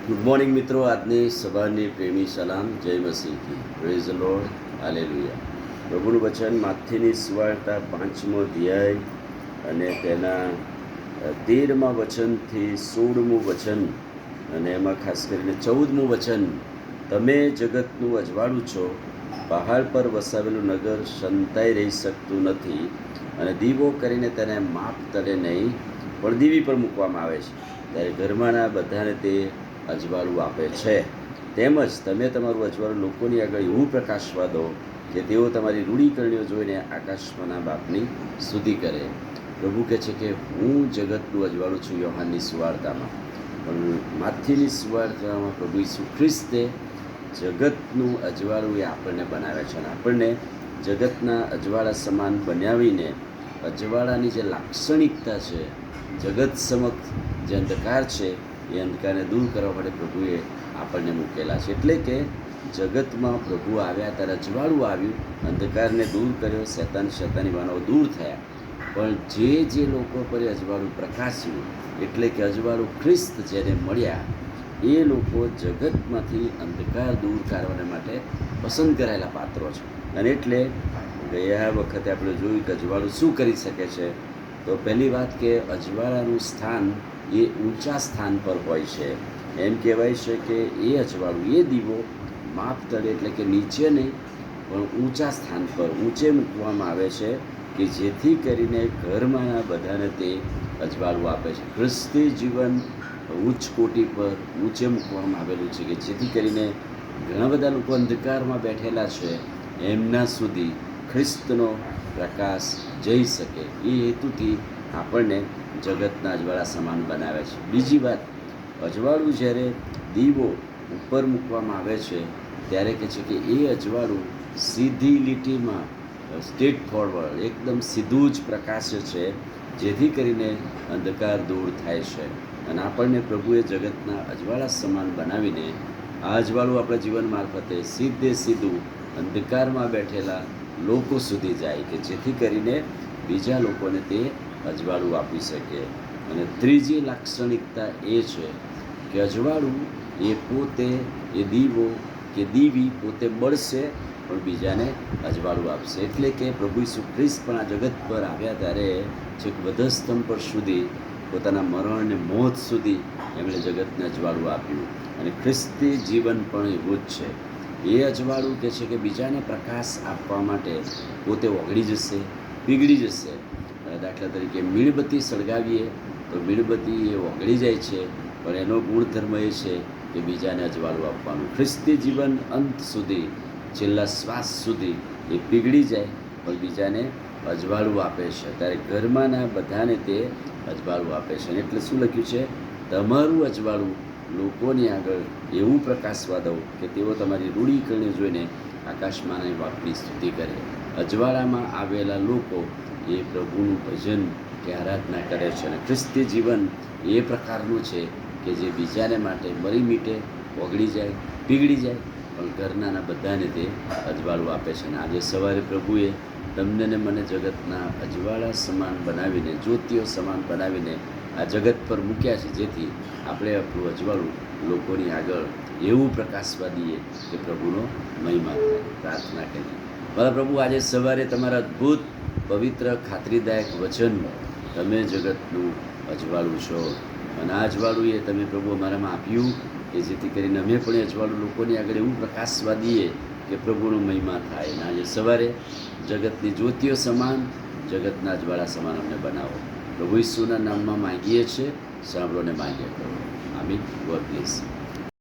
Good morning મિત્રો, આજની સવારની પ્રેમી સલામ, જય મસીહ કી, પ્રેઝ ધ લોર્ડ, હાલેલુયા. પ્રભુનું વચન માથીની સુવાર્તા 5મો અધ્યાય અને તેના 13મા વચનથી 16મું વચન અને એમાં ખાસ કરીને 14મું વચન. તમે જગતનું અજવાળું છો, પહાડ પર વસાવેલું નગર સંતાઈ રહી શકતું નથી, અને દીવો કરીને તેને માપ તળે નહીં પણ દીવી પર મૂકવામાં આવે છે, ત્યારે ઘરમાંના બધાને તે અજવાળું આપે છે. તેમજ તમે તમારું અજવાળું લોકોની આગળ એવું પ્રકાશવા દો કે તેઓ તમારી રૂડી કરણીઓ જોઈને આકાશમાંના બાપની સ્તુતિ કરે. પ્રભુ કહે છે કે હું જગતનું અજવાળું છું યોહાનની સુવાર્તામાં, પણ માથીની સુવાર્તામાં પ્રભુ ઈસુ ખ્રિસ્તે જગતનું અજવાળું એ આપણને બનાવે છે, અને આપણને જગતના અજવાળા સમાન બનાવીને અજવાળાની જે લાક્ષણિકતા છે, જગત સમક્ષ જે અંધકાર છે એ અંધકારને દૂર કરવા માટે પ્રભુએ આપણને મૂકેલા છે. એટલે કે જગતમાં પ્રભુ આવ્યા ત્યારે અજવાળું આવ્યું, અંધકારને દૂર કર્યો, શૈતાની માનવો દૂર થયા. પણ જે લોકો પર અજવાળું પ્રકાશ્યું, એટલે કે અજવાળું ખ્રિસ્ત જેને મળ્યા, એ લોકો જગતમાંથી અંધકાર દૂર કરવા માટે પસંદ કરાયેલા પાત્રો છે. અને એટલે ગયા વખતે આપણે જોયું કે અજવાળું શું કરી શકે છે. તો પહેલી વાત કે અજવાળાનું સ્થાન એ ઊંચા સ્થાન પર હોય છે. એમ કહેવાય છે કે એ અજવાળું, એ દીવો માપ તળે, એટલે કે નીચે નહીં પણ ઊંચા સ્થાન પર ઊંચે મૂકવામાં આવે છે, કે જેથી કરીને ઘરમાંના બધાને તે અજવાળું આપે છે. ખ્રિસ્તી જીવન ઉચ્ચ કોટી પર ઊંચે મૂકવામાં આવેલું છે, કે જેથી કરીને ઘણા બધા લોકો અંધકારમાં બેઠેલા છે, એમના સુધી ખ્રિસ્તનો પ્રકાશ જઈ શકે. એ હેતુથી આપણને જગતના અજવાળા સમાન બનાવે છે. બીજી વાત, અજવાળું જ્યારે દીવો ઉપર મૂકવામાં આવે છે ત્યારે કહે છે કે એ અજવાળું સીધી લીટીમાં સ્ટ્રેટ ફોરવર્ડ એકદમ સીધું જ પ્રકાશે છે, જેથી કરીને અંધકાર દૂર થાય છે. અને આપણને પ્રભુએ જગતના અજવાળા સમાન બનાવીને આ અજવાળું આપણા જીવન મારફતે સીધું અંધકારમાં બેઠેલા લોકો સુધી જાય, કે જેથી કરીને બીજા લોકોને તે અજવાળું આપી શકે. અને ત્રીજી લાક્ષણિકતા એ છે કે અજવાળું એ પોતે, એ દીવો કે દીવી પોતે બળશે પણ બીજાને અજવાળું આપશે. એટલે કે પ્રભુ ઈસુ ખ્રિસ્ત પણ આ જગત પર આવ્યા ત્યારે છેક વધસ્તંભ પર સુધી, પોતાના મરણ અને મોત સુધી એમણે જગતને અજવાળું આપ્યું. અને ખ્રિસ્તી જીવન પણ એવું જ છે. એ અજવાળું કહે છે કે બીજાને પ્રકાશ આપવા માટે પોતે ઓગળી જશે, પીગળી જશે. દાખલા તરીકે મીણબત્તી સળગાવીએ તો મીણબત્તી એ ઓગળી જાય છે, પણ એનો ગુણધર્મ એ છે કે બીજાને અજવાળું આપવાનું. ખ્રિસ્તી જીવન અંત સુધી, છેલ્લા શ્વાસ સુધી એ પીગળી જાય પણ બીજાને અજવાળું આપે છે. ત્યારે ઘરમાંના બધાને તે અજવાળું આપે છે. અને એટલે શું લખ્યું છે? તમારું અજવાળું લોકોની આગળ એવું પ્રકાશવા દો કે તેઓ તમારી રૂડી કરણી જોઈને આકાશમાંના બાપની સ્તુતિ કરે. અજવાળામાં આવેલા લોકો એ પ્રભુનું ભજન કે આરાધના કરે છે. અને ખ્રિસ્તી જીવન એ પ્રકારનું છે કે જે બીજાને માટે મરી મીટે, ઓગળી જાય, પીગળી જાય, પણ ઘરનાના બધાને તે અજવાળું આપે છે. અને આજે સવારે પ્રભુએ તમને ને મને જગતના અજવાળા સમાન બનાવીને, જ્યોતિઓ સમાન બનાવીને આ જગત પર મૂક્યા છે, જેથી આપણે આપણું અજવાળું લોકોની આગળ એવું પ્રકાશવા દઈએ કે પ્રભુનો મહિમા થાય. પ્રાર્થના કરીએ. મારા પ્રભુ, આજે સવારે તમારા અદ્ભુત, પવિત્ર, ખાતરીદાયક વચન, તમે જગતનું અજવાળું છો, અને આ અજવાળું એ તમે પ્રભુ અમારામાં આપ્યું, કે જેથી કરીને અમે પણ અજવાળું લોકોની આગળ એવું પ્રકાશવા દઈએ કે પ્રભુનો મહિમા થાય. અને આજે સવારે જગતની જ્યોતિઓ સમાન, જગતના અજવાળા સમાન અમને બનાવો. પ્રભુ ઈસુના નામમાં માંગીએ છીએ, સાંભળોને માન્ય કરો. આમીન. God bless.